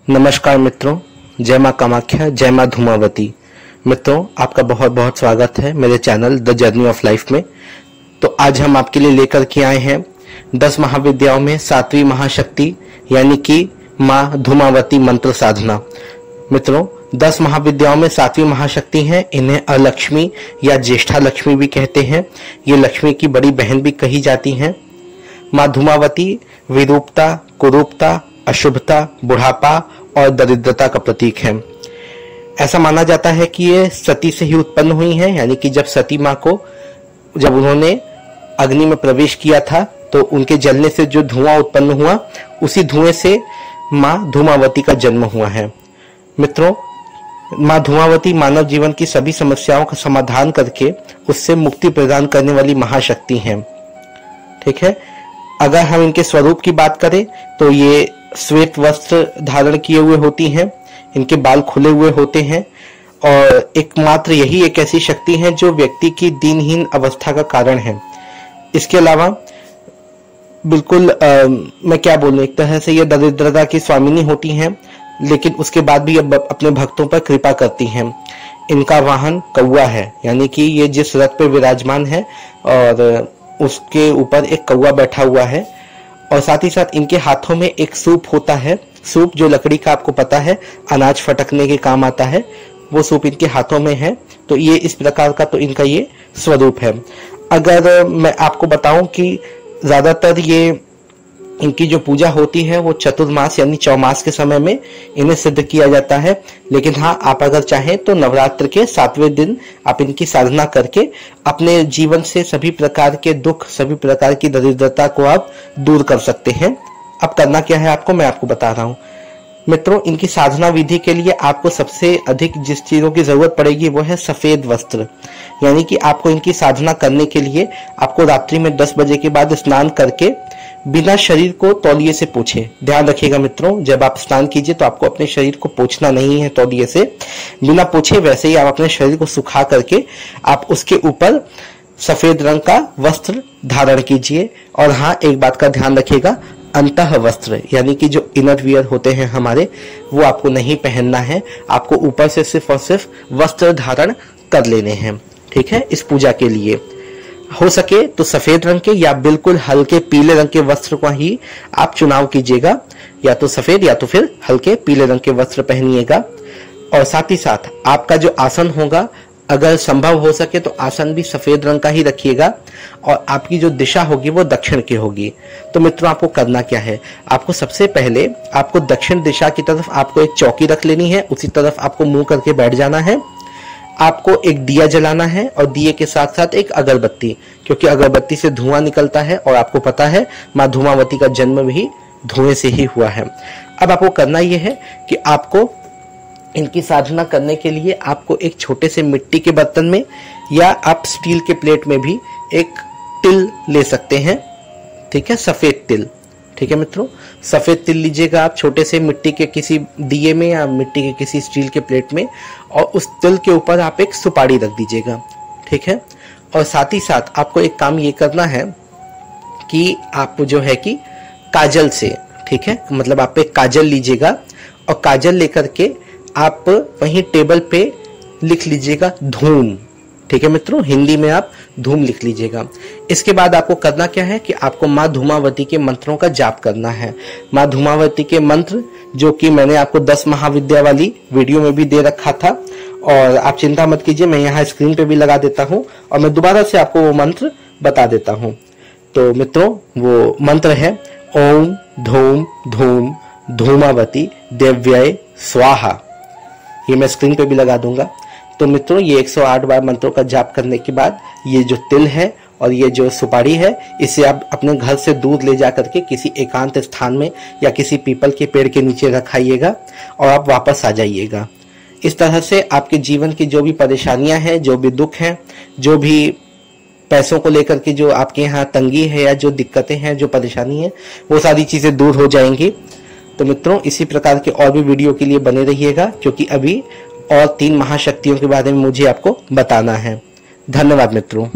नमस्कार मित्रों, जय माँ कामाख्या, जय माँ धूमावती। मित्रों, आपका बहुत बहुत स्वागत है मेरे channel the journey of life में। तो आज हम आपके लिए लेकर के आए हैं 10 महाविद्याओं में 7वीं महाशक्ति यानी कि माँ धूमावती मंत्र साधना। मित्रों, 10 महाविद्याओं में 7वीं महाशक्ति हैं। इन्हें अलक्ष्मी या ज्येष्ठा लक्ष्मी भी कहते हैं। ये लक्ष्मी की बड़ी बहन भी कही जाती हैं। माँ धूमावती विरूपता, कुरूपता, अशुभता, बुढ़ापा और दरिद्रता का प्रतीक है। ऐसा माना जाता है कि ये सती से ही उत्पन्न हुई हैं, यानी कि जब सती माँ को जब उन्होंने अग्नि में प्रवेश किया था तो उनके जलने से जो धुआं उत्पन्न हुआ, उसी धुएं से माँ धूमावती का जन्म हुआ है। मित्रों, माँ धूमावती मानव जीवन की सभी समस्याओं का समाधान करके उससे मुक्ति प्रदान करने वाली महाशक्ति हैं। ठीक है। अगर हम इनके स्वरूप की बात करें तो ये श्वेत वस्त्र धारण किए हुए होती हैं, इनके बाल खुले हुए होते हैं और एकमात्र यही एक ऐसी शक्ति है जो व्यक्ति की दीनहीन अवस्था का कारण है। इसके अलावा बिल्कुल मैं क्या बोलूं, एक तरह से ये दरिद्रता की स्वामिनी होती हैं, लेकिन उसके बाद भी अपने भक्तों पर कृपा करती हैं। इनका वाहन कौवा है, यानी कि ये जिस रथ पे विराजमान है और उसके ऊपर एक कौवा बैठा हुआ है। और साथ ही साथ इनके हाथों में एक सूप होता है। सूप जो लकड़ी का आपको पता है अनाज फटकने के काम आता है, वो सूप इनके हाथों में है। तो ये इस प्रकार का तो इनका ये स्वरूप है। अगर मैं आपको बताऊं कि ज्यादातर ये इनकी जो पूजा होती है वो चतुर्मास यानी चौमास के समय में इन्हें सिद्ध किया जाता है। लेकिन हाँ, आप अगर चाहें तो नवरात्र के 7वें दिन आप इनकी साधना करके अपने जीवन से सभी प्रकार के दुख, सभी प्रकार की दरिद्रता को आप दूर कर सकते हैं। अब करना क्या है आपको, मैं आपको बता रहा हूँ। मित्रों, इनकी साधना विधि के लिए आपको सबसे अधिक जिस चीजों की जरूरत पड़ेगी वो है सफेद वस्त्र। यानी कि आपको इनकी साधना करने के लिए आपको रात्रि में 10 बजे के बाद स्नान करके बिना शरीर को तौलिए से पोछे। ध्यान रखिएगा मित्रों, जब आप स्नान कीजिए तो आपको अपने शरीर को पोछना नहीं है तौलिए से। बिना पोछे वैसे ही आप अपने शरीर को सुखा करके आप उसके ऊपर सफेद रंग का वस्त्र धारण कीजिए। और हाँ, एक बात का ध्यान रखिएगा, अंतः वस्त्र यानी कि जो इनर वियर होते हैं हमारे, वो आपको नहीं पहनना है। आपको ऊपर से सिर्फ और सिर्फ वस्त्र धारण कर लेने हैं। ठीक है। इस पूजा के लिए हो सके तो सफेद रंग के या बिल्कुल हल्के पीले रंग के वस्त्र का ही आप चुनाव कीजिएगा। या तो सफेद या तो फिर हल्के पीले रंग के वस्त्र पहनिएगा। और साथ ही साथ आपका जो आसन होगा, अगर संभव हो सके तो आसन भी सफेद रंग का ही रखिएगा। और आपकी जो दिशा होगी वो दक्षिण की होगी। तो मित्रों, आपको करना क्या है, आपको सबसे पहले आपको दक्षिण दिशा की तरफ आपको एक चौकी रख लेनी है। उसी तरफ आपको मुंह करके बैठ जाना है। आपको एक दिया जलाना है और दिए के साथ साथ एक अगरबत्ती, क्योंकि अगरबत्ती से धुआं निकलता है और आपको पता है माँ धूमावती का जन्म भी धुएं से ही हुआ है। अब आपको करना यह है कि आपको इनकी साधना करने के लिए आपको एक छोटे से मिट्टी के बर्तन में या आप स्टील के प्लेट में भी एक तिल ले सकते हैं। ठीक है, सफेद तिल। ठीक है मित्रों, सफेद तिल लीजिएगा आप छोटे से मिट्टी के किसी दिए में या मिट्टी के किसी स्टील के प्लेट में, और उस तिल के ऊपर आप एक सुपारी रख दीजिएगा। ठीक है। और साथ ही साथ आपको एक काम ये करना है कि आप जो है कि काजल से, ठीक है, मतलब आप एक काजल लीजिएगा और काजल लेकर के आप वहीं टेबल पे लिख लीजिएगा धूम। ठीक है मित्रों, हिंदी में आप धूम लिख लीजिएगा। इसके बाद आपको करना क्या है कि आपको माँ धूमावती के मंत्रों का जाप करना है। माँ धूमावती के मंत्र जो कि मैंने आपको 10 महाविद्या वाली वीडियो में भी दे रखा था, और आप चिंता मत कीजिए, मैं यहाँ स्क्रीन पे भी लगा देता हूँ और मैं दोबारा से आपको वो मंत्र बता देता हूँ। तो मित्रों, वो मंत्र है ओम धूम धूम धूमावती देव्याय स्वाहा। ये मैं स्क्रीन पे भी लगा दूंगा। तो मित्रों, ये 108 बार मंत्रों का जाप करने के बाद ये जो तिल है और ये जो सुपारी है, इसे आप अपने घर से दूर ले जा करके किसी एकांत स्थान में या किसी पीपल के पेड़ के नीचे रखाइएगा और आप वापस आ जाइएगा। इस तरह से आपके जीवन की जो भी परेशानियां हैं, जो भी दुख हैं, जो भी पैसों को लेकर के जो आपके यहाँ तंगी है या जो दिक्कतें हैं, जो परेशानी है, वो सारी चीजें दूर हो जाएंगी। तो मित्रों, इसी प्रकार के और भी वीडियो के लिए बने रहिएगा, क्योंकि अभी और 3 महाशक्तियों के बारे में मुझे आपको बताना है। धन्यवाद मित्रों।